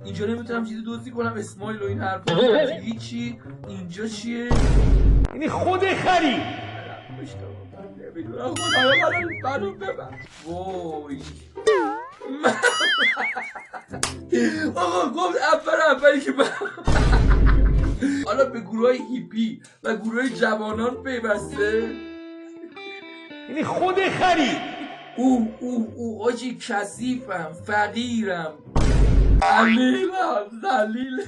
اینجا نمیتونم چیزی دزدی کنم، اسمایل و این حرفا هیچی. اینجا چیه؟ یعنی خود خری. نمیدونم خدایا منو ببر. وای آقا گفت اولی که حالا به گروه های هیپی و گروه های جوانان پیوسته. یعنی خود خری. او آجی کثیفم، فقیرم، عمیرم، ذلیل.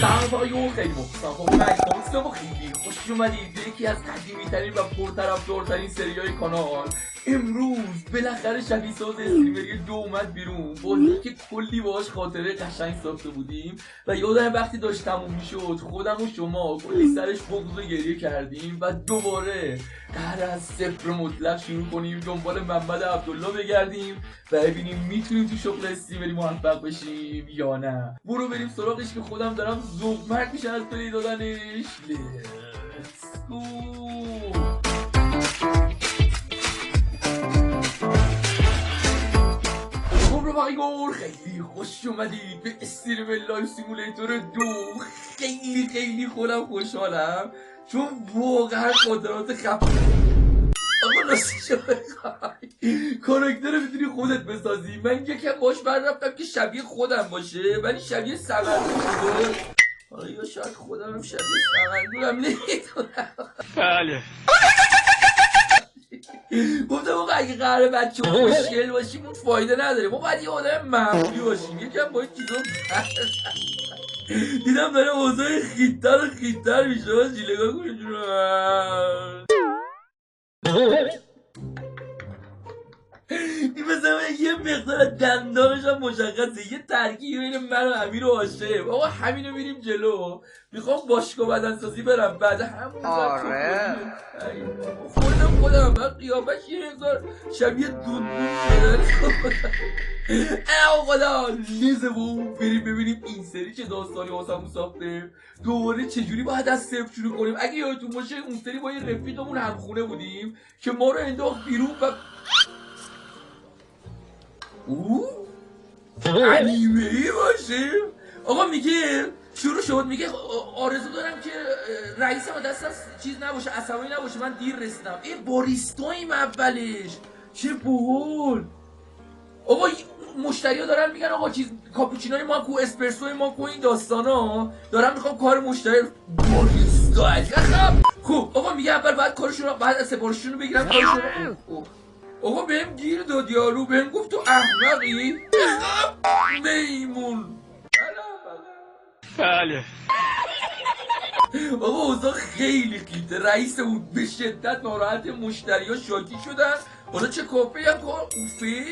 سلام خیلی مختصم و خیلی خوش اومدید به یکی از قدیمی ترین و پرطرفدارترین سری های کانال. امروز بالاخره شبیه ساز استریمری 2 اومد بیرون، بازی که کلی باهاش خاطره قشنگ ساخته بودیم و یادم وقتی داشت تموم میشد خودم و شما کلی سرش بغض و گریه کردیم و دوباره قرار از صفر مطلق شروع کنیم دنبال محمد عبدالله بگردیم و ببینیم میتونیم تو شغل استریمری موفق بشیم یا نه. برو بریم سراغش که خودم دارم ذوق مرد میشن از پلی دادنش. Let's go. خیلی خوش اومدید به استریم لایو سیمولیتور 2. خیلی خودم خوشحالم چون واقعا خاطرات اما راستشو بخوای کاراکتر میتونی خودت بسازی. من یکم باش رفتم که شبیه خودم باشه ولی شبیه سمندور شده. حالا یا شاید خودم هم شبیه سمندورم نمیدونم. بله گفتم آقا اگه قراره بچه خوشگل باشیم اون فایده نداره، ما باید یه آدم معمولی باشیم، یکم با این چیزا دیدم داره اوضاع خیتر میشه. جیلگاه کنیم جونم این مثلا یه مقدار دندانش هم مشخصه، یه ترکیب بین من و امیر و هاشم. آقا همینو میریم جلو. میخوام باشگاه بدنسازی برم بعد همون آره خودم من قیافش یه مقدار شبیه دونمون شده. او خدا لیزمون بریم ببینیم این سری چه داستانی واسمون ساخته، دوباره چجوری باید از صفر شروع کنیم. اگه یادتون باشه اون سری با یه رفیقمون همخونه بودیم که ما رو انداخت بیرون و انیمه‌ای باشیم. آقا میگه شروع شد، میگه آرزو دارم که رئیسم دستم چیز نباشه، عصبانی نباشه، من دیر رسیدم. باریستاییم اولش، چه باحال. آقا مشتری‌ها دارن میگن آقا چیز کاپوچینوی ماکو، اسپرسوی ماکو، این داستانا دارم میخوام کار مشتری باریستا عجب. خب آقا میگه اول بعد کارشون رو بعد سفارششون رو بگیرم کارشون رو. آقا بهم گیر داد یارو، بهم گفت تو احمقی میمون. بله آقا اوضاع خیلی خیته. رئیس بود به شدت ناراحت، مشتری‌ها شاکی شدن. حالا چه کافه هم کار اوفه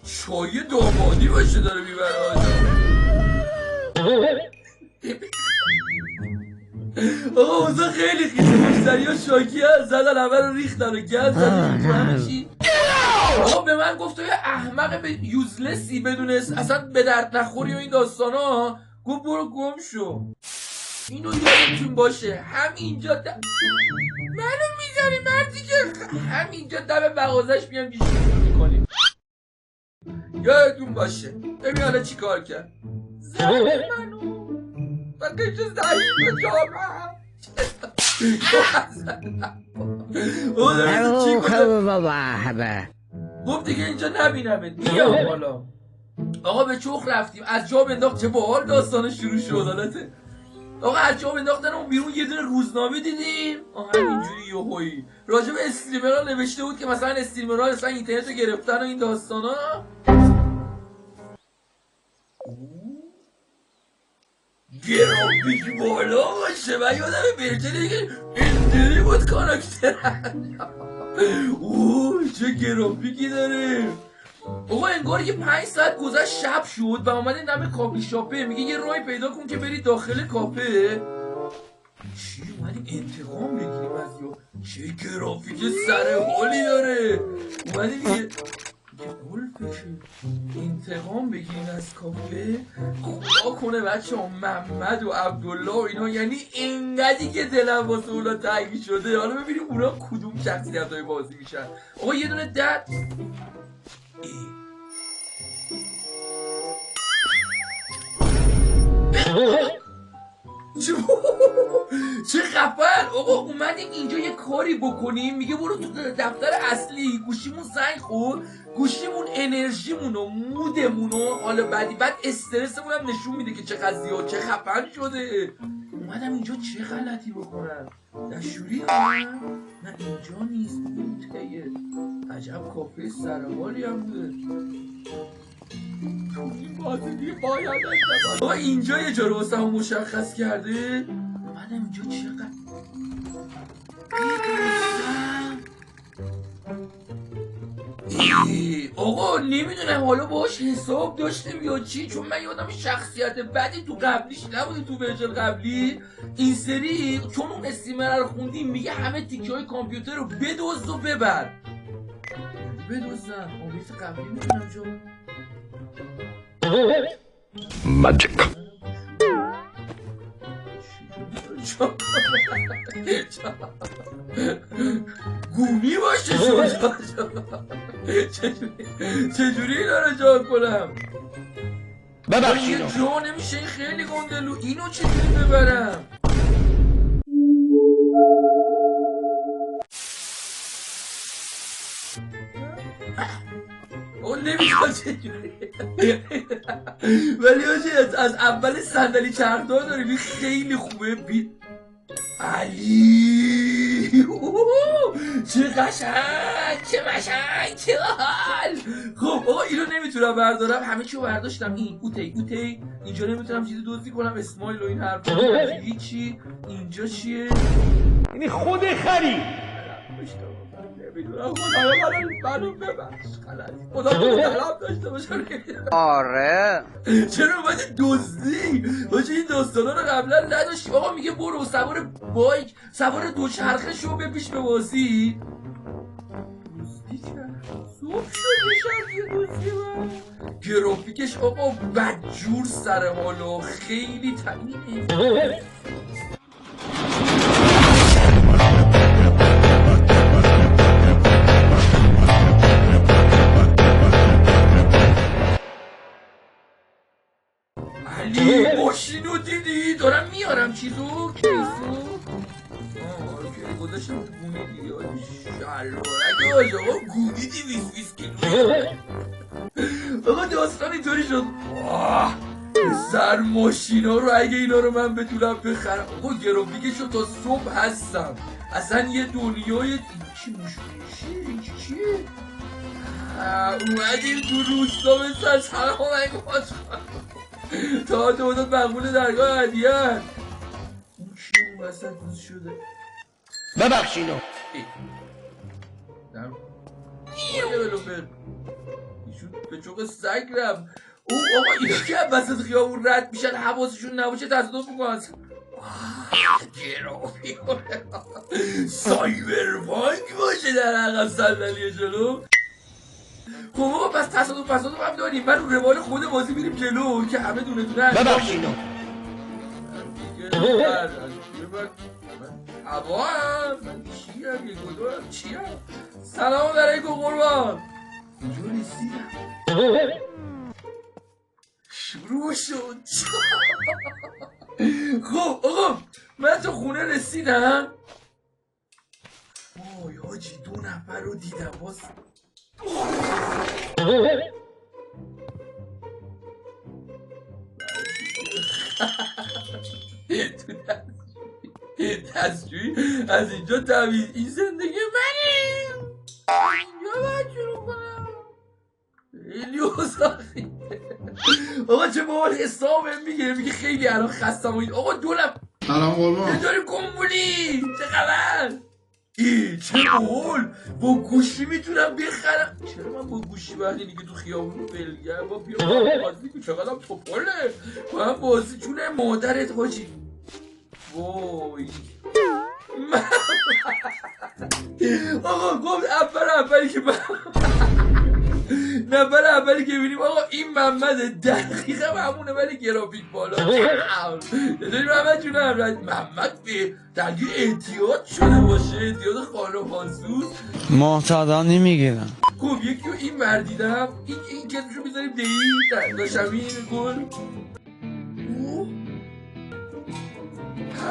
چای دامادی باشه داره میبره آقا اوضاع خیلی خیته. مشتری‌ها شاکی هست، زدن همه رو ریختن و گل زدن. آقا به من گفت تو یه احمق یوزلسی بدون اصلا به درد نخوری و این داستانا. گفت برو گم شو. اینو یادتون باشه همینجا منو میذاری مردی که همینجا دم مغازش میام بیشتر میکنیم. یادتون باشه. ببین حالا چی کار کرد. زن منو بقیه چه ضعیف جامعه گفت دیگه اینجا نبینمت بیا. حالا آقا به چخ رفتیم، از جا بنداخت. چه باحال داستان شروع شد. حالته آقا از جا بنداختن اون بیرون یه دونه روزنامه دیدیم. همینجوری یهویی راجع به استریمرها نوشته بود که مثلا استریمرها مثلا اینترنت رو گرفتن و این داستانا. گرافیک بالا باشه. من یادم برچه که اینجوری بود کاراکتر. چه گرافیکی داره. آقا انگار یه 5 ساعت گذشت شب شد و اومده دم کافی شاپه. میگه یه راهی پیدا کن که بری داخل کافه. چی اومدیم انتقام بگیریم از یا چه گرافیک سر حالی داره. اومده میگه گلفشه انتقام بگیرین از کافه. خدا کنه بچه ها محمد و عبدالله و اینا، یعنی اینقدری که دلم واسه اونا تنگ شده. حالا ببینیم اونا کدوم شخصیت های بازی میشن. آقا یه دونه چه خفن. آقا اومدیم اینجا یه کاری بکنیم، میگه برو تو دفتر اصلی، گوشیمون زنگ خورد، گوشیمون انرژیمون و مودمون و حالا بعد استرسمون هم نشون میده که چقدر زیاد چه خفن شده. اومدم اینجا چه غلطی بکنم؟ دشوری کنم؟ نه اینجا نیست، این تیه. عجب کافه سرحالی هم بوده. این بازی دیگه باید استفاده. آقا اینجا یه جا رو واسه هم مشخص کرده. اومدم اینجا چقدر آقا نمیدونم حالا باهاش حساب داشتیم یا چی، چون من یادم شخصیت بدی تو قبلیش نبوده. تو ورژن قبلی این سری چون اون استیمر رو خوندیم میگه همه تیکه های کامپیوتر رو بدزد و ببر. بدزدم آمیز قبلی میدونم چون ماجیک گونی باشه شد. چجوری اینا رو جا کنم؟ ببخشید جا نمیشه، این خیلی گندلو. اینو چجوری ببرم؟ اون نمیشه چجوری. ولی از اول صندلی چرخدار داریم، این خیلی خوبه. علی چه قشنگ، چه قشنگ، چه حال. خب آقا اینو نمیتونم بردارم، همه چیو برداشتم. این اوتی اینجا نمیتونم چیزی دزدی کنم، اسمایل و این حرفا هیچی. اینجا چیه؟ یعنی خود خری. نمیدونم، خدایا منو ببخش، خدا طلب داشته باشم. آره چرا اومدی دزدی؟ باشه این داستانا رو قبلا نداشتی. آقا میگه برو سوار بایک، سوار دوچرخه شو به پیش به بازی. دزدی کرد صبح شد یه دزدی من. گرافیکش آقا بدجور سر حالا، خیلی تنینه. علی ماشینو دیدی؟ دارم میارم چیزو کیسو. که گذاشتم تو گونی دیگه. شلوارک آقا گونی 200 کیلو. آقا داستان اینطوری شد. سر ماشینا رو اگه اینا رو من بتونم بخرم. آقا گرافیکشو تا صبح هستم. اصلا یه دنیای چی موشونیشی؟ این چیه؟ اومدیم تو روستا مثل سلام علیکم تا دادت مقبول درگاه هدیت. اون کی اون وسط روز شده؟ ببخشینو ایشون به چوق سگ رفت. او آقا اینا که وسط خیابون رد میشن حواسشون نباشه تصادف میکنن. گرافیک سایبرپانک باشه در عقب صندلی جلو. خب آقا پس تصادف هم داریم. من رو روال خود بازی میریم جلو که همه دونه دونه ببخشینو هوا هم من چیم یک و دو هم چیم. سلام علیکم قربان. اینجا رسیدم شروع شد. خب آقا من تو خونه رسیدم. وای حاجی 2 نفر رو دیدم باز. دستجویی از اینجا تمیز. این زندگی منه، اینجا باید شروع کنم. خیلی اوزاخی. آقا چه باحال حساب میگه خیلی الان خستم. آقا دولم سلام قربان. چطوری کمبولی؟ چه خبر؟ چه باحال با گوشی میتونم بخرم. چرا من با گوشی وقتی دیگه تو خیابون بلگم با بیا بازی کنم؟ چقدرم توپاله با هم بازی جونه مادرت حاجی. وای آقا گفت نفر اولی که بینیم آقا این محمد دقیقا همونه ولی گرافیک بالا. چطوری محمد جونم؟ محمد به درگیر اعتیاد شده باشه، اعتیاد خانه خانسوز. معتادا نمیگیرم. خب یکی رو این مردیدم. این کتشو میذاریم دهی داشمی گل.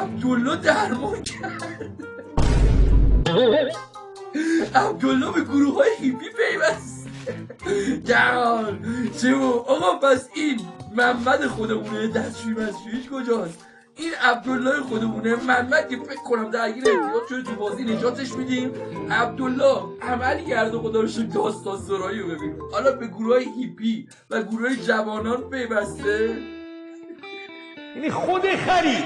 عبدالله درمان کرد. عبدالله به گروه های هیپی پیوست. جان چه آقا پس این محمد خودمونه دستشوی مستشویش کجاست؟ این عبدالله خودمونه. محمد که فکر کنم درگیر اعتیاد شده تو بازی نجاتش میدیم. عبدالله عملی کرده خدا رو شکر داستان سرایی رو ببینیم. حالا به گروه های هیپی و گروه های جوانان پیوسته. یعنی خود خری.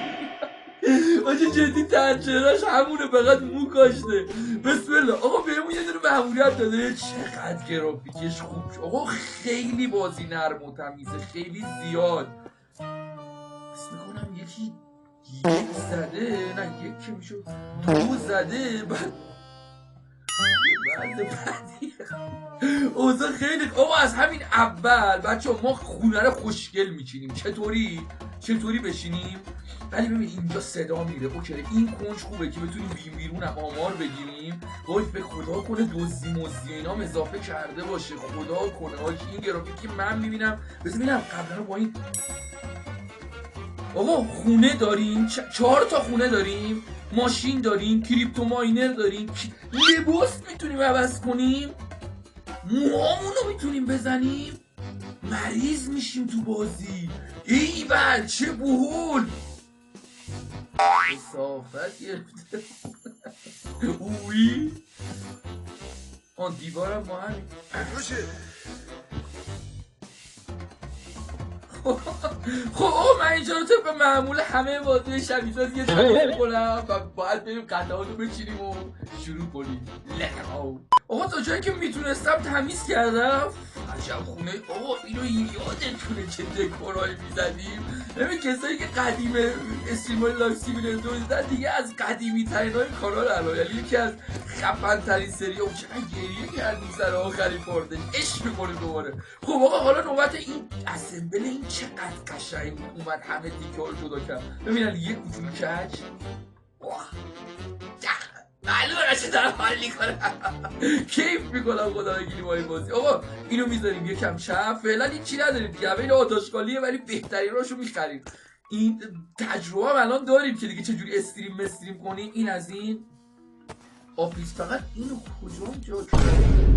آجه جدی تنچهرش همونه فقط مو کاشته. بسم الله. آقا بهمون یه دونه مأموریت داده. چقدر گرافیکش خوب شد آقا. خیلی بازی نرم و تمیزه. خیلی زیاد. بس میکنم یکی یک زده. نه یک که میشد دو زده. بعد بعدی اوضاع خیلی. آقا از همین اول بچه ما خونه رو خوشگل میچینیم. چطوری بشینیم؟ ولی ببین اینجا صدا میره. اوکی این کنج خوبه که بتونیم بیرون هم آمار بگیریم. وای به خدا کنه دزدی مزدی اینا هم اضافه کرده باشه. خدا کنه آجی این گرافیک که من میبینم. بذار ببینم قبلا با این آقا خونه داریم 4 تا خونه داریم. ماشین داریم. کریپتو ماینر داریم. لباس میتونیم عوض کنیم. موهامونو میتونیم بزنیم. مریض میشیم تو بازی. ای بل چه بهول. صافت گرفته. اوی آن دیوارم ما همین خب آقا من اینجا رو طبق معمول همه بازی شبیه‌ساز یه تمیز کنم و باید بریم قطعات رو بچینیم و شروع کنیم. آقا تا جایی که میتونستم تمیز کردم. عجب خونه. آقا اینو یادتونه چه دکورایی میزدیم. ببین کسایی که قدیم استریمای لایف سیمیلر دیدن دیگه از قدیمی ترین های کانال الان. یعنی یکی از خفن ترین سری ها. چقدر گریه کردیم سر آخری پاردش. عشق میکنیم دوباره. خب آقا حالا نوبت این اسمبل. این چقدر قشنگ اومد. همه دیگه ها رو جدا کرد. ببینن یه کوچولو کج. معلومه چه دارم حال میکنم. کیف میکنم خدا بگیری با این بازی. آقا اینو میذاریم یکم چپ. فعلا این چی نداریم دیگه. همه این آتاشکالیه ولی بهترین راشو میخریم. این تجربه هم الان داریم که دیگه چجوری استریم کنیم. این از این آفیس. فقط اینو کجام جا کنم.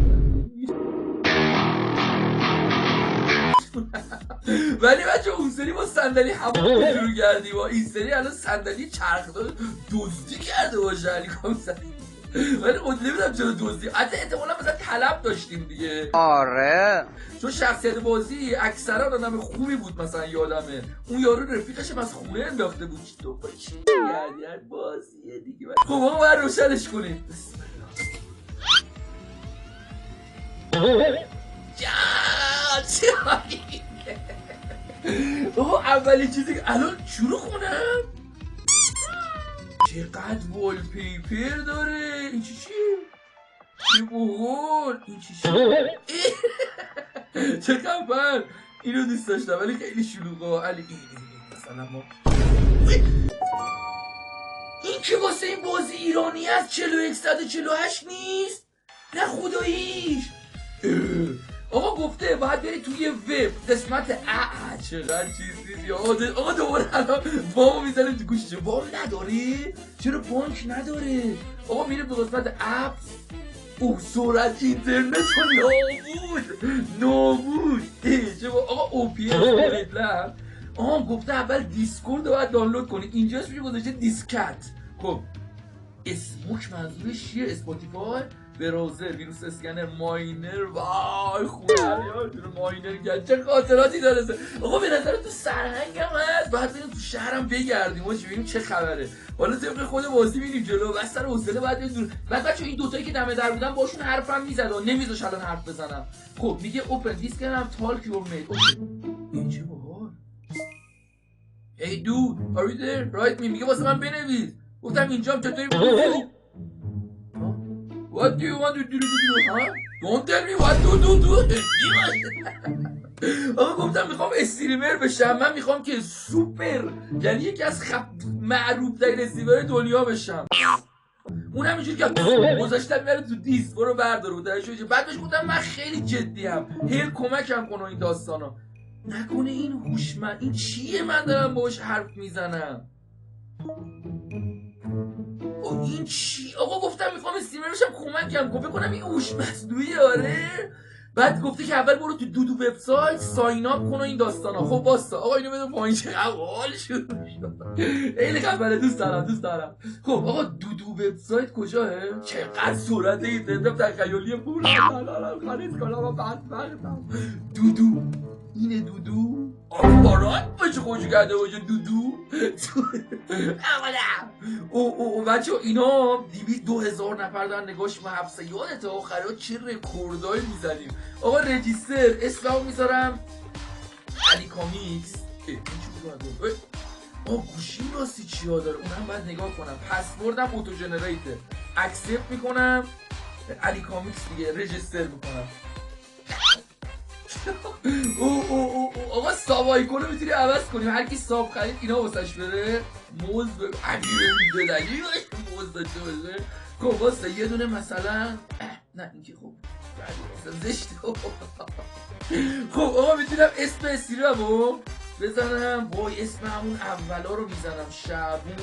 ولی بچه اون سری با صندلی همون شروع کردیم. این سری الان صندلی چرخدار دزدی کرده باشه علی کامسری. ولی خود نمیدونم چرا دزدی. حتی احتمالا مثلا طلب داشتیم دیگه. آره چون شخصیت بازی اکثرا آدم خوبی بود. مثلا یادمه اون یارو رفیقش از خونه انداخته بود. تو با چی میگردی بازیه دیگه. خب ما باید روشنش کنیم. بسم الله. اوه اولی چیزی که الان شروع کنم. چقدر والپیپر داره. این چی چه بحال. این چی چه خفن. اینو دوست داشتم ولی خیلی شلوغه. علی این مثلا ما این که واسه این بازی ایرانی از 4148 نیست. نه خداییش. آقا گفته باید بری توی وب قسمت چقدر چیز نیست. آقا دوباره الان وامو میزنه تو گوشش. وام نداره؟ چرا بانک نداره؟ آقا میره به قسمت اپ. سرعت اینترنت رو نابود. آقا اوپیس کنید لب. گفته اول دیسکورد رو باید دانلود کنی. اینجا اسمش گذاشته دیسکت. خب اسموک منظورش چیه؟ اسپاتیفای، براوزر، ویروس اسکنر، ماینر. وای خونه ماینر کرد. چه خاطراتی داره. آقا به نظر تو سرهنگم هست. باید بریم تو شهرم بگردیم و ببینیم چه خبره. حالا طبق خود بازی میریم جلو. بس سر حوصله باید بریم دور. بعد بچه‌ها این دوتایی که دم در بودن باشون حرفم میزد و نمیذاش الان حرف بزنم. خب میگه اوپن دیسکم تالک یور میت. این چه باحال. Hey dude, are you there? Right me. میگه واسه من بنویس. گفتم اینجام چطوری بنویسی؟ What do you want to do? Huh? Don't tell me what to do. آقا گفتم میخوام استریمر بشم. من میخوام که سوپر یعنی یکی از معروف ترین استریمر دنیا بشم. اون همینجوری که گذاشتم میره تو دیس برو بردار بود. بعد بهش گفتم من خیلی جدیم. هیل کمکم کنه این داستانا. نکنه این هوشمند این چیه من دارم باهاش حرف میزنم. این چی؟ آقا گفتم میخوام استریمر بشم کمکم کن بکنم این هوش مصنوعی آره. بعد گفته که اول برو تو دودو وبسایت ساین اپ کن و این داستانا. خب واسه آقا اینو بده پایین چقدر حال شروع شد. خیلی خبره دوست دارم. خب آقا دودو وبسایت کجاه؟ چقدر سرعت اینترنت تخیلی پول خرید کنم بدبختم. دودو اینه دودو آپارات باشه خوش کرده باشه دودو. او بچه اینا 2000 نفر دارن نگاش محبسه. یادت آخرها چه رکوردایی میزنیم. آقا رجیستر اسممو میذارم علی کامیکس. آقا گوشیم راستی چیا داره اونم باید نگاه کنم. پسوردم اوتو جنریتر اکسپت میکنم علی کامیکس دیگه رجیستر میکنم. آقا ساب آیکون رو میتونی عوض کنیم. هر کی ساب خرید اینا واسش بره موز امیره میدهدنی موز داشته باشه. خب واسه یه دونه مثلا نه این که خب زشته. خب آقا میتونم اسم استریممو بزنم وای اسم همون اولا رو میزنم شعبون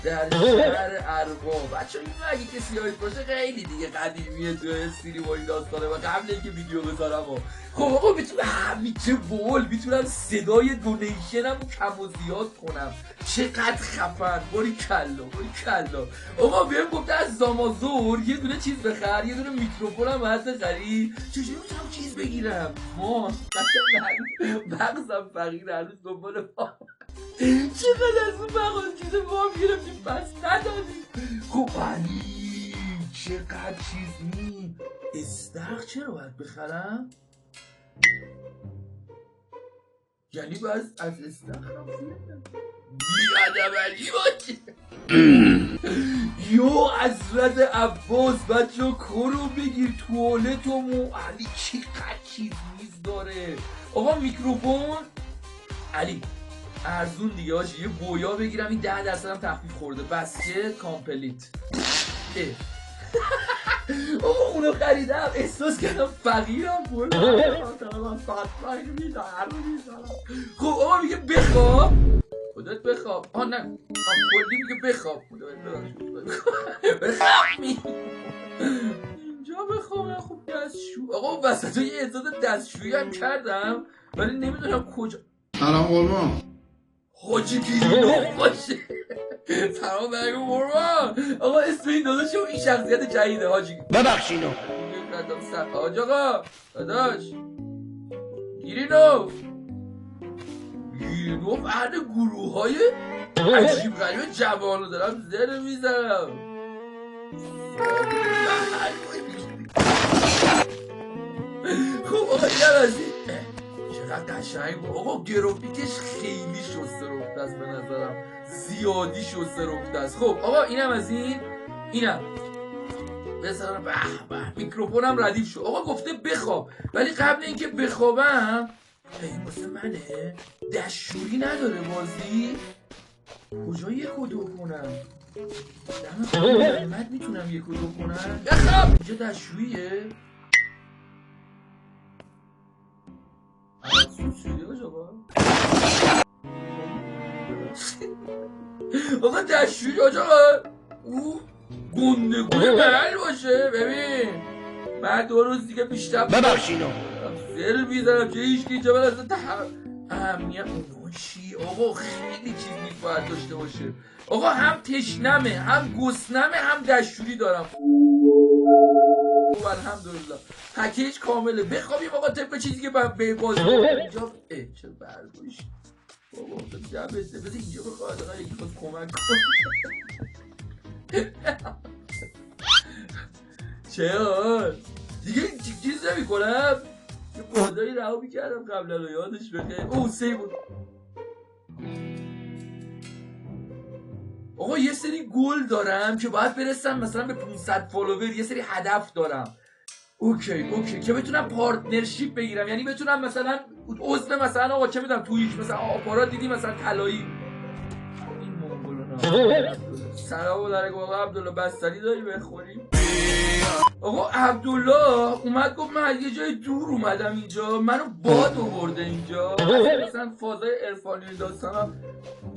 در شهر ارباب. بچه این اگه کسی هایت باشه خیلی دیگه قدیمیه تو استریم و این داستانه و قبل اینکه ویدیو بذارم. خب آقا میتونم چه بول میتونم صدای دونیشنم رو کم و زیاد کنم. چقدر خفن. باری کلا آقا بهم گفته از زامازور یه دونه چیز بخر یه دونه میکروفونم باید بخری. چجوری میتونم چیز بگیرم؟ ما بغزم فقیر هنوز دنبال ما چقدر از اون مغازه چیز ما گرفتیم پس ندادیم. خب علی چقدر چیز می استخ چرا باید بخرم؟ یعنی باید از استخ هم بیادم علی باشه. یو حضرت عباس بچه کرو بگیر توالتمو. علی چقدر چیز میز داره. آقا میکروفون علی ارزون دیگه هاش یه بویا بگیرم این 10% هم تخفیف خورده بس که کامپلیت. آقا اونو خریدم احساس کردم فقیرم بود. خب آقا میگه بخواب خودت بخواب. نه کلی میگه بخواب اینجا بخواب. خب دستشو آقا وسط یه اعداد دستشویی هم کردم ولی نمیدونم کجا. سلام قربان حاجی گیرینو باشه. سلام بگو قربان. آقا اسم این داداشو این شخصیت جدیده حاجی ببخشینو حاج آقا داداش گیرینو فرد گروه های عجیب غریب جوانو دارم زر میزنم. خب آقا این از این چقدر قشنگ بود. آقا گرافیکش خیلی شسته رفته است به نظرم زیادی شسته رفته است. خب آقا اینم از اینم بذارم. به میکروفونم ردیف شد. آقا گفته بخواب ولی قبل اینکه بخوابم این واسه منه دستشویی نداره بازی. کجا یک و دو کنم؟ دمت میتونم یک و دو کنم؟ بخواب اینجا دستشوییه؟ آقا دستشویی آجا او گنده محل باشه. ببین من 2 روز دیگه بیشتر ببخشینو زر بیزنم چه هیچ که اینجا برسه اهمیت اونو چی؟ آقا خیلی چیز میفاید داشته باشه. آقا هم تشنمه هم گسنمه هم دستشویی دارم. الحمدلله پکیج کامله. بخوابیم آقا طبق چیزی که به بازی اینجا چه برگوش بابا جبسته بده اینجا بخواد. آقا یکی خود کمک کن. چه دیگه چیز نمی کنم یه بازایی رها میکردم قبلا رو یادش بخیر. او سی بود. آقا یه سری گل دارم که باید برسم مثلا به 500 فالوور. یه سری هدف دارم. اوکی که بتونم پارتنرشیپ بگیرم. یعنی بتونم مثلا عضو مثلا آقا چه میدونم تویش مثلا آپارات دیدی مثلا طلایی این مونگولو سلام علیکم آقا عبدالله، بستنی داری بخوریم؟ آقا عبدالله اومد گفت من یه جای دور اومدم اینجا، منو باد آورده اینجا، مثلا فازای عرفانی داستانا.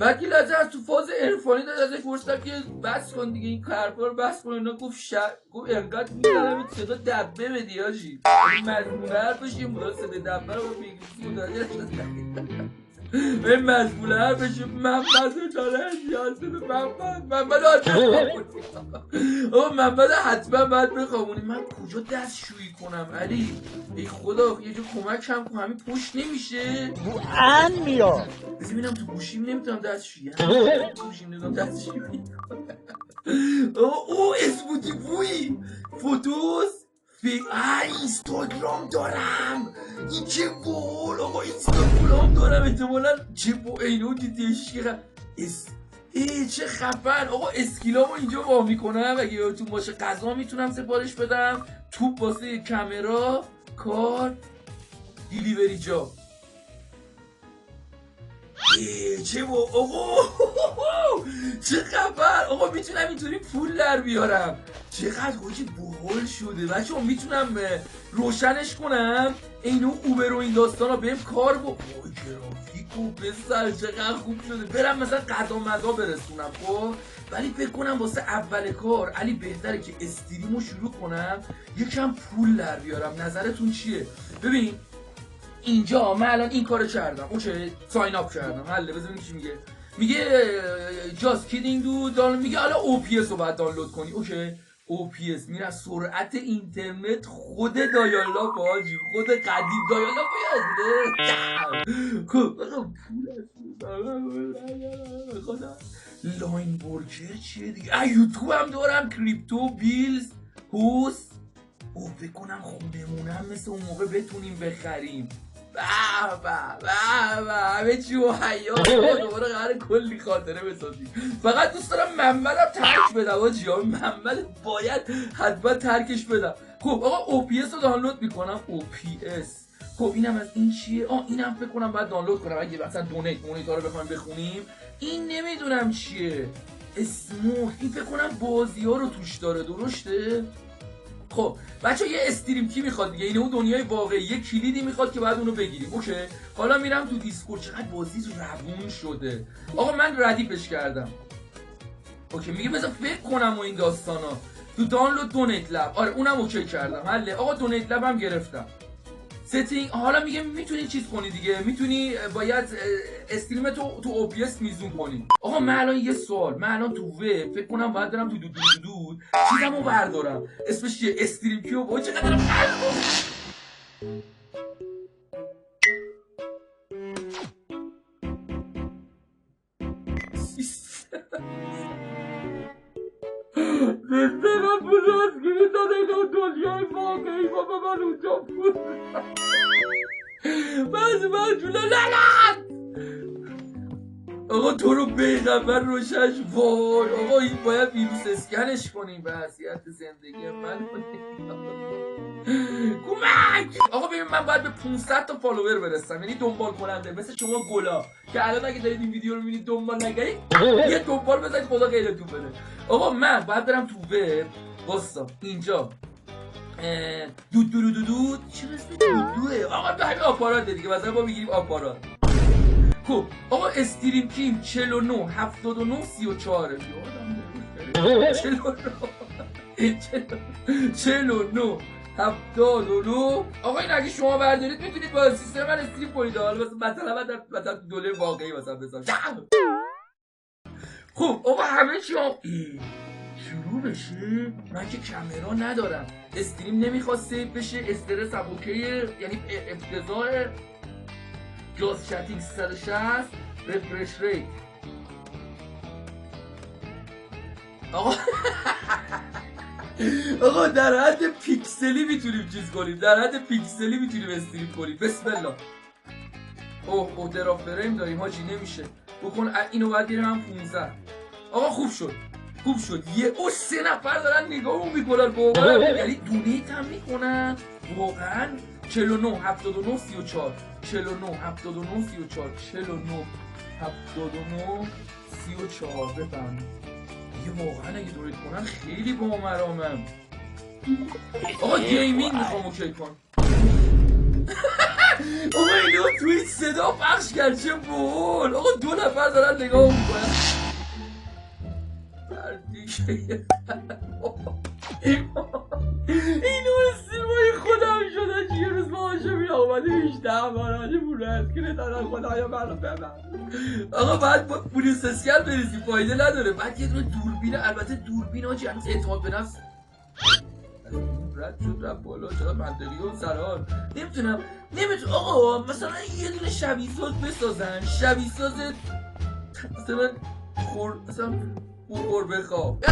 وکیل از تو فاز عرفانی داد ازش پرسیدم که بس کن دیگه این حرفا رو بس کن. اینا گفت گفت انقدر می‌ذارم این صدا دبه بدی حاجی، مضمون حرفش این بود، صدا دبه رو به انگلیسی متوجه نشدم. این مضمون حرفش محمد داره احتیاج داره، محمد آقا محمد حتما باید بخوابونی. من کجا دستشویی کنم علی؟ ای خدا یه جا کمک هم کن، همین پشت نمیشه ان میاد. بذار ببینم تو گوشیم نمیتونم دستشویی گوشیم نمیتونم دستشویی. او اسموتی بوی فوتوس اینستاگرام دارم. این چه بول آقا، اینستاگرام دارم احتمالا. چه بول اینو دیدیش که چه خفن آقا. اسکیلامو اینجا وا میکنم، اگه یادتون باشه غذا میتونم سفارش بدم، توپ واسه کامرا، کار، دیلیوری جا. چه آقا چه خبر آقا، میتونم اینطوری پول در بیارم. چقدر حاجی باحال شده بچه‌ها. میتونم روشنش کنم اینو اوبر و این داستانا بهم کار با گرافیک و بسر چقدر خوب شده. برم مثلا غذا مزا برسونم خب، ولی فکر کنم واسه اول کار علی بهتره که استریمو شروع کنم یکم پول در بیارم. نظرتون چیه؟ ببین اینجا من الان این کارو کردم، اوکی ساین اپ کردم، حله. بذار ببین چی میگه جاست کیدینگ دو دانلود، میگه حالا او پی اس رو باید دانلود کنی. اوکی او پی اس میره سرعت اینترنت خود دایالا باجی، خود قدیم دایالا یادته. خدا لاین ورکر چیه دیگه؟ یوتیوب هم دارم، کریپتو بیلز هوس. او فکر کنم خونمونم مثل اون موقع بتونیم بخریم. همه چی و حیات دوباره قراره کلی خاطره بسازیم. فقط دوست دارم محمدم ترک بدم آجی، محمد باید حتما ترکش بدم. خب آقا او پی اس رو دانلود میکنم. او پی اس خب اینم از این چیه؟ اینم فکر کنم باید دانلود کنم اگه مثلا دونیت ها رو بخوایم بخونیم. این نمیدونم چیه، اسموک، این فکر کنم بازی ها رو توش داره، درسته؟ خب بچه یه استریم کی میخواد دیگه؟ اینه اون دنیای واقعی، یه کلیدی میخواد که بعد اونو بگیریم. اوکی حالا میرم تو دیسکورد. چقدر بازی روون شده آقا، من ردیفش کردم. اوکی میگه بذار فکر کنم و این داستانا. تو دانلود دونیت لب، آره اونم اوکی کردم، حله. آقا دونیت لب هم گرفتم. ستینگ حالا میگه میتونی چیز کنی دیگه، میتونی باید استریم تو او پی اس میزون کنی. آقا من الان یه سوال، من الان تو وب فکر کنم باید برم تو دود چیزمو بردارم، اسمش چیه؟ استریم کیو با چقدر من بزرگیری داده دنیای واقعی با من اونجا بود. من جوله لعنت آقا تو رو پیغمبر روشش وای. آقا این باید ویروس اسکنش کنیم به حیثیت زندگی من. کمک آقا. ببین من باید به 500 تا فالوور برسم، یعنی دنبال کننده مثل شما گلا که الان اگه دارید این ویدیو رو میبینید دنبال نگرید یه دنبال بزنید خدا غیرتون بده. آقا من باید برم تو وب واسا اینجا دود چرا اسم دودوه آقا؟ به همین آپارات دیگه، مثلا ما میگیریم آپارات. خب آقا استریم کیم 49 79 34 یادم 49 79. آقا این اگه شما بردارید میتونید با سیستم من استریم کنید. حالا مثلا دوله واقعی مثلا بذار. خب آقا همه چی شروع بشه. من که کامرا ندارم، استریم نمیخواد سیو بشه، استرس هم اوکیه، یعنی افتضاح. جاز چتینگ 360 رفرش ریت. آقا در حد پیکسلی میتونیم چیز کنیم، در حد پیکسلی میتونیم استریم کنیم. بسم الله. اوه درا فریم داریم حاجی، نمیشه بکن اینو باید گیرم هم 15. آقا خوب شد یه 3 نفر دارن نگاهمون میکنن واقعا، یعنی دونیت هم میکنن واقعا. 49 79 34 49 79 34 49 79 34 بفهم دیگه. واقعا اگه دونیت کنن خیلی با مرامم. آقا گیمینگ میخوام اوکی کن. آقا اینو توی صدا پخش کرد، چه بول. آقا 2 نفر دارن نگاه میکنن. اینو سیمای خودم شده که یه روز باشه می آمده 18 مراجع بوده از که ندارن خدایا منو ببر. آقا باید با پولیس اسکل بریزی، فایده نداره. بعد یه دونه دوربین، البته دوربین هاچی هنوز اعتماد به نفس رد شد رفت بالا، چرا منطقی و سران نمیتونم. آقا مثلا یه دونه شبیه ساز بسازن، شبیه ساز مثلا بخواب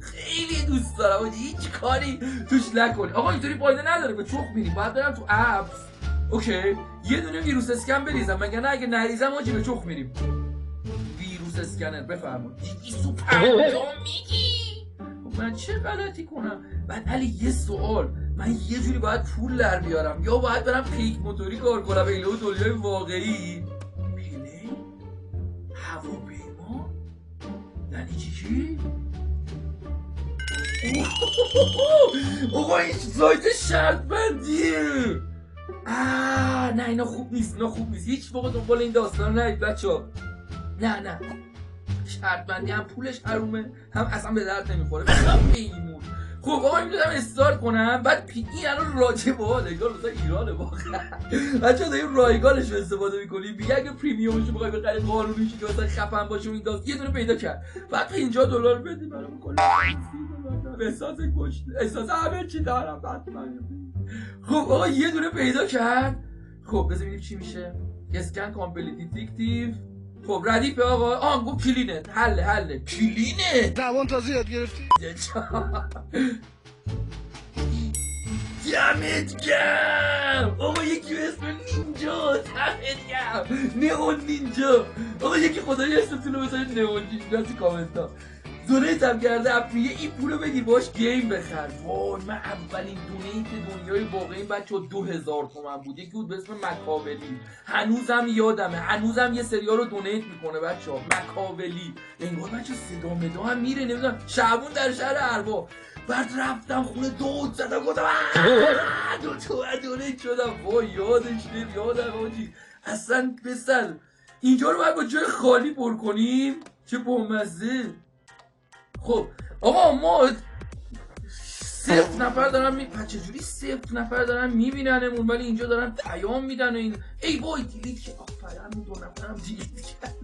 خیلی دوست دارم و هیچ کاری توش نکنی. آقا اینطوری فایده نداره، به چخ میری. باید برم تو اپس اوکی یه دونه ویروس اسکن بریزم، مگه نه اگه نریزم آجی به چخ میریم. ویروس اسکنر بفرمون. 250 میگی من چه غلطی کنم؟ بعد علی یه سوال، من یه جوری باید پول در بیارم یا باید برم پیک موتوری کار کنم ایلو دنیای واقعی؟ پیله؟ هواپیما؟ یعنی چی؟ آقا این سایت شرط بندیه. نه اینا خوب نیست، هیچ موقع دنبال این داستان نرید بچه‌ها. نه شرط بندی هم پولش حرومه، هم اصلا به درد نمیخوره. بخوام پیمون. خب آقا میتونم استارت کنم. بعد این الان راجع به رایگان مثلا ایرانه واقعا. بچه‌ها داریم رایگانش رو استفاده می‌کنیم. میگه اگه پریمیومش رو بخوای بخری قانونی که مثلا خفن باشه و این داست یه دونه پیدا کرد. بعد $50 بدی برام کلا احساس همه چی دارم. بعد خب آقا یه دونه پیدا کرد. خب بذار ببینیم چی میشه. اسکن کامپلیت دیتکتیو. خب ردیف آقا گفت کلینه. حله کلینه. زبان تازه یاد گرفتی؟ دمت گرم. آقا یکی به اسم نینجا. دمت گرم. نئون نینجا. آقا یکی خدایی اسمتون رو بذارید نئون نینجا تو کامنت ها. دونیت هم کرده اپریه این پولو بگیر باش گیم بخر. وای من اولین دونیت دنیای واقعی بچه 2000 تومن بود. یکی بود به اسم مکاولی. هنوزم یادمه، هنوزم یه سریال رو دونیت میکنه بچه ها. مکاولی انگار بچه صدا مدا هم میره نمیدونم. شعبون در شهر ارباب. بعد رفتم خونه دود زدم گفتم دو تومن دونیت شدم. وای یادش یادم آجی اصلا پسر. اینجا رو باید با جای خالی پر کنیم. چه بامزه. خب آقا ما 0 نفر دارن چجوری 0 نفر دارن میبیننمون ولی اینجا دارن پیام میدن و این ای وای دیلیت که آفرین 2 نفرم دیلیت کردن.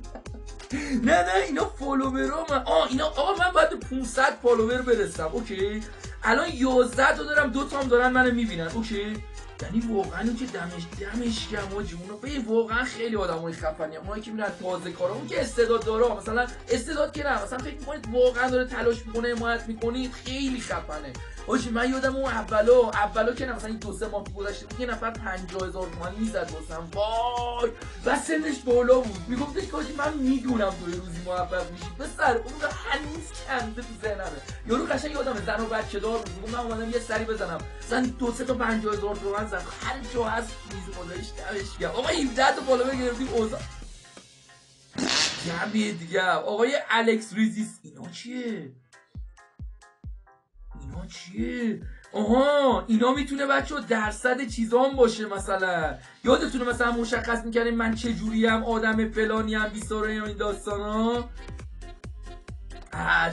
نه اینا فالوورام. اینا آقا من باید 500 فالوور برسم. اوکی الان 11 تا دارم، 2 تام دارن منو میبینن. اوکی یعنی واقعا اون که دمش گرم آجی. اونا ببین واقعا خیلی آدمای خفنی. اونایی که میرن تازه کارا، اون که استعداد داره، مثلا استعداد که نه مثلا فکر می‌کنید واقعا داره تلاش میکنه حمایت میکنید، خیلی خفنه. آجی من یادم اون اولا که نه مثلا این 2-3 ماه گذشته بود یه نفر 50,000 تومان میزد واسم. وای و سنش بالا بود. میگفتش که آجی من میدونم تو روزی موفق میشی. پسر اون هنوز کنده تو ذهنمه. یارو قشنگ یادمه زن و بچه‌دار بود. میگم من اومدم یه سری بزنم. مثلا 2-3 تا 50,000 تومان زد. هر جا هست میز گذاشت دمش گرم. آقا 17 تا فالوور گرفتیم اوضاع جمعیه دیگه. آقای الکس ریزیس اینا چیه؟ آها اینا میتونه بچه درصد چیزام باشه. مثلا یادتونه مثلا مشخص میکنه من چه جوریم، آدم فلانیم، بیساره یا این داستان ها.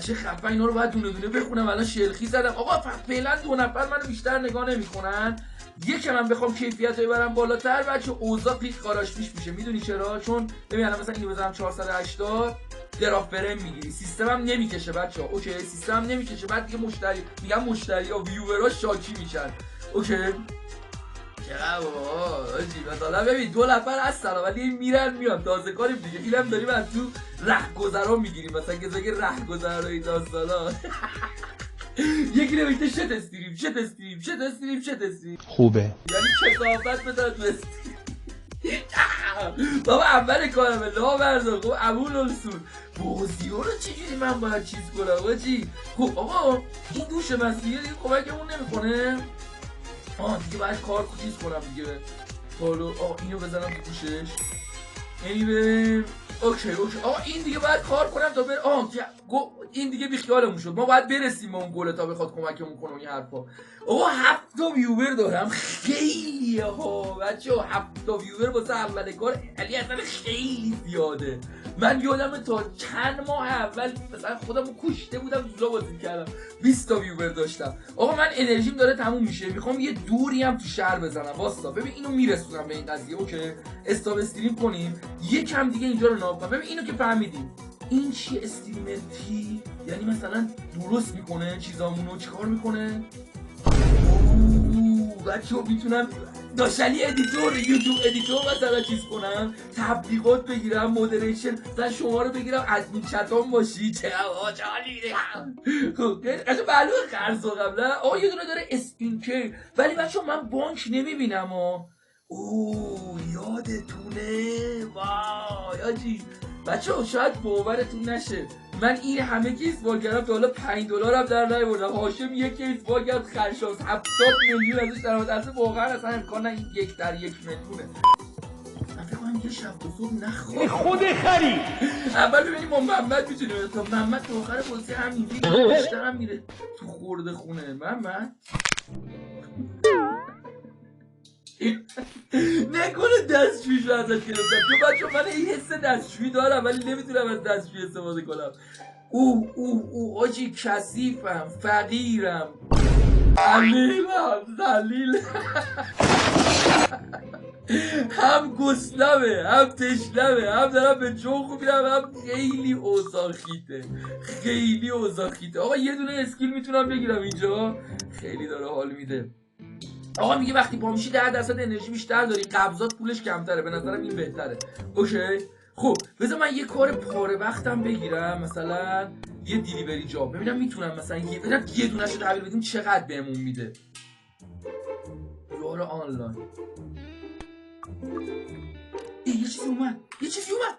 چه خفن. اینا رو باید دونه دونه بخونم. الان شلخی زدم. آقا فعلا 2 نفر منو بیشتر نگاه نمیکنن. یک من بخوام کیفیت رو ببرم بالاتر بچه اوضاع پیک خاراش میشه. میدونی چرا؟ چون ببین الان مثلا اینو بزنم 480 دراپ فریم میگیری. سیستمم نمیکشه بچه‌ها. اوکی سیستمم نمیکشه. بعد دیگه مشتری یا ویورها شاکی میشن. اوکی چقدر آجی مثلا ببین 2 نفر هستن ولی میرن میان تازه کاریم دیگه. اینم داریم از تو رهگذرا میگیریم. مثلا که زگه رهگذرا این داستانا. یکی نوشته شت استریم خوبه یعنی کثافت بذار تو استریم. بابا اول کارمه لا بردار. خب امون السون بازی ها رو چجوری من باید چیز کنم آجی؟ خب آقا این دوش مسیحه دیگه کمکمون نمیکنه. دیگه باید کار چیز کنم دیگه. اینو بزنم تو دوشش. یعنی اوکی آقا این دیگه باید کار کنم تا بر این دیگه بیخیالمون شد. ما باید برسیم به اون گل تا بخواد کمکمون کنه این حرفا. آقا 7 تا ویور دارم، خیلیه ها بچه‌ها. 7 تا ویور واسه اول کار علی اصلا خیلی زیاده. من یادمه تا چند ماه اول مثلا خودمو کشته بودم زولا بازی کردم، 20 تا ویور داشتم. آقا من انرژیم داره تموم میشه، میخوام یه دوری هم تو شهر بزنم. واستا ببین اینو میرسونم به این قضیه. اوکی استاپ استریم کنیم، یکم دیگه اینجا رو ناب کنم. ببین اینو که فهمیدیم این چی استریمر تی، یعنی مثلا درست میکنه چیزامونو. چیکار میکنه؟ بچه‌ها میتونم داشتنی ادیتور یوتیوب ادیتور مثلا چیز کنم، تبلیغات بگیرم، مودریشن مثلا شما رو بگیرم ادمین چتام باشی. چه آجالی خب قشنگ معلومه خرج قبلا. آقا یه دونه داره اسپینکر، ولی بچه‌ها من بانک نمیبینم ها. یادتونه؟ وای آجی بچه‌ها شاید باورتون نشه من این همه کیس بال کردم تا حالا $5 هم در نیاوردم. هاشم یک کیس بال کرد خرشاست 70 میلیون ازش درآمد. اصلا واقعا اصلا امکان نه این 1 در 1 میلیونه. من فکر کنم یه شب تا صبح نخواب. خود خری اول ببینیم ما محمد میتونیم تا محمد تا آخر بازی هم اینجوری بیشتر هم میره تو خورده خونه. محمد نکنه دستشویش رو ازش گرفتم. چون بچه من این حس دستشویی دارم ولی نمیتونم از دستشویی استفاده کنم. آجی کثیفم، فقیرم، ذلیلم هم گسلمه هم تشنمه، هم دارم به جوخو میرم، هم خیلی اوضاع خیته. آقا یه دونه اسکیل میتونم بگیرم اینجا، خیلی داره حال میده. آقا میگه وقتی پا میشی 10% انرژی بیشتر داری، قبضات پولش کمتره. به نظرم این بهتره. اوکی خب بذار من یه کار پاره وقتم بگیرم، مثلا یه دیلیوری جاب. ببینم میتونم مثلا یه دونه‌شو تحویل بدیم چقدر بهمون میده. یار آنلاین یه چیزی اومد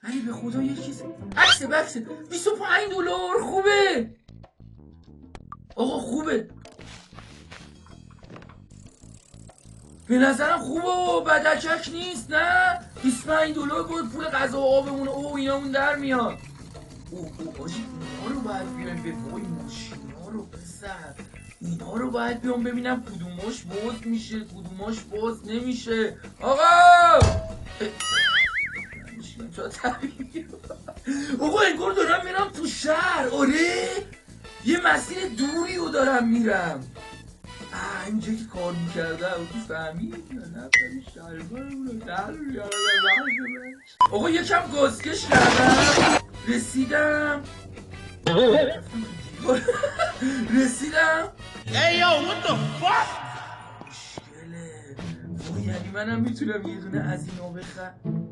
علی به خدا یه چیز عکس $25 خوبه. آقا خوبه به نظرم خوبه و بدچک نیست. نه $25 بود پول غذا و آبمونه. اینامون در میاد. آجی اینا رو باید بیایم به وای ماشینا رو بزن. اینا رو باید بیام ببینم کدوماش باز میشه کدوماش باز نمیشه. آقا آقا انگار دارم میرم تو شهر. آره یه مسیر دوری رو دارم میرم. اینجا که کار میکردم تو فهمید یا نه؟ آقا یکم گازکش کردم رسیدم. Hey yo, what the fuck? مشکله وای یعنی منم میتونم یه دونه از اینا بخرم.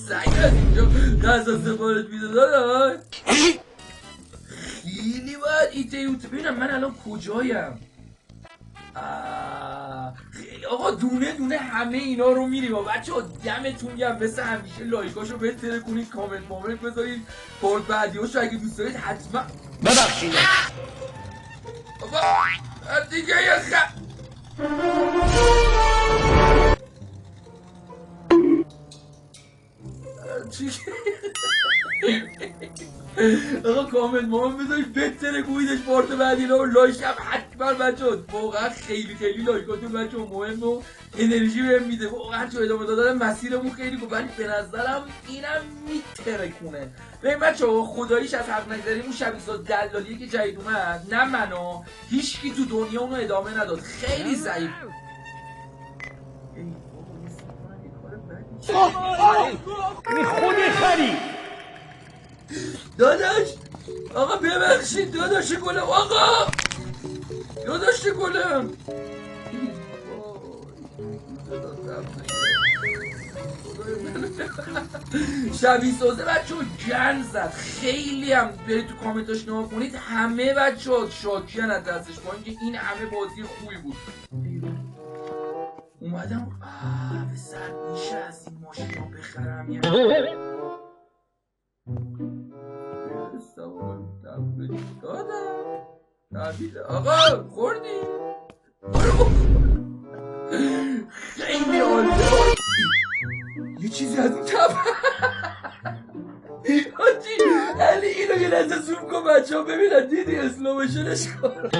سعی از اینجا غذا سفارش میده داداش. خیلی باید ایتیوت ببینم من الان کجایم. آقا دونه همه اینا رو میریم. بچه ها دمتون گرم مثل همیشه لایکاشو بهتره کنید، کامنت بذارید، پارت بعدیاشو اگه دوست دارید حتما ببخشید آقا دیگه یه آقا کامنت بذارید بهتره گویدش پارت بعدی رو لایک هم حتما بچه‌ها. واقعا خیلی لایکاتون بچه‌ها مهمه و انرژی بهم میده. واقعا چون ادامه دادن مسیرمون خیلی خوبه ولی به نظرم اینم میترکونه. ببین بچه‌ها خداییش از حق نگذریم اون شبیه‌ساز دلالیه که جدید اومد نه منو هیچکی تو دنیا اونو ادامه نداد. خیلی ضعیف. خود خری داداش آقا ببخشید داداش گلم. آقا داداش گلم شبیه سازه بچه ها گن زد. خیلی هم برید تو کامنتاش نگاه کنید همه بچه ها شاکیان از دستش با اینکه این همه بازی خوبی بود. اومدم به سر میشه از این ماشینا بخرم یه دادم نبیده آقا خوردی؟ برو بخور. خیلی عالی. یه چیزی از اون تب حاجی علی اینو یه لحظه زوم کن بچه ها ببینن دیدی اسلومشنش کن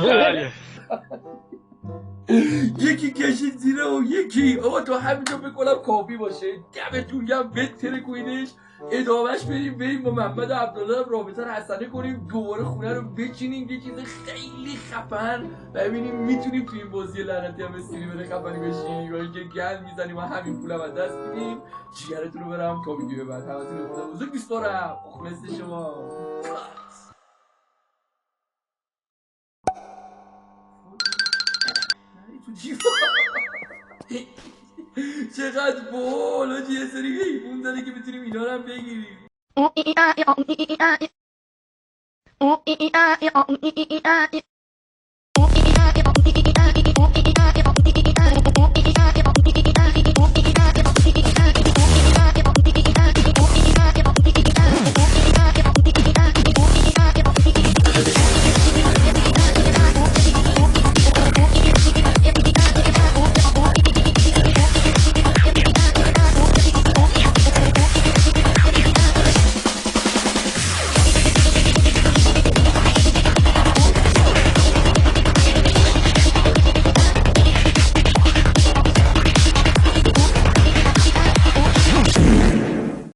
یکی کشید زیره و یکی آقا تو همینجا بکنم کافی باشه دمتون گم بتره کوینش ادامهش بریم با محمد عبدالله رابطه رو حسنه کنیم دوباره خونه رو بچینیم یه چیز خیلی خفن ببینیم میتونیم تو این بازی لعنتی هم استریمر خفنی بشیم یا اینکه گل میزنیم و همین پولم از دست میدیم جیگرتون رو برم تا ویدیو بعد همتون رو خدا بزرگ دوست دارم مثل شما چقدر بول آجی یه سری حیوان داره که بتونیم اینا رو هم بگیریم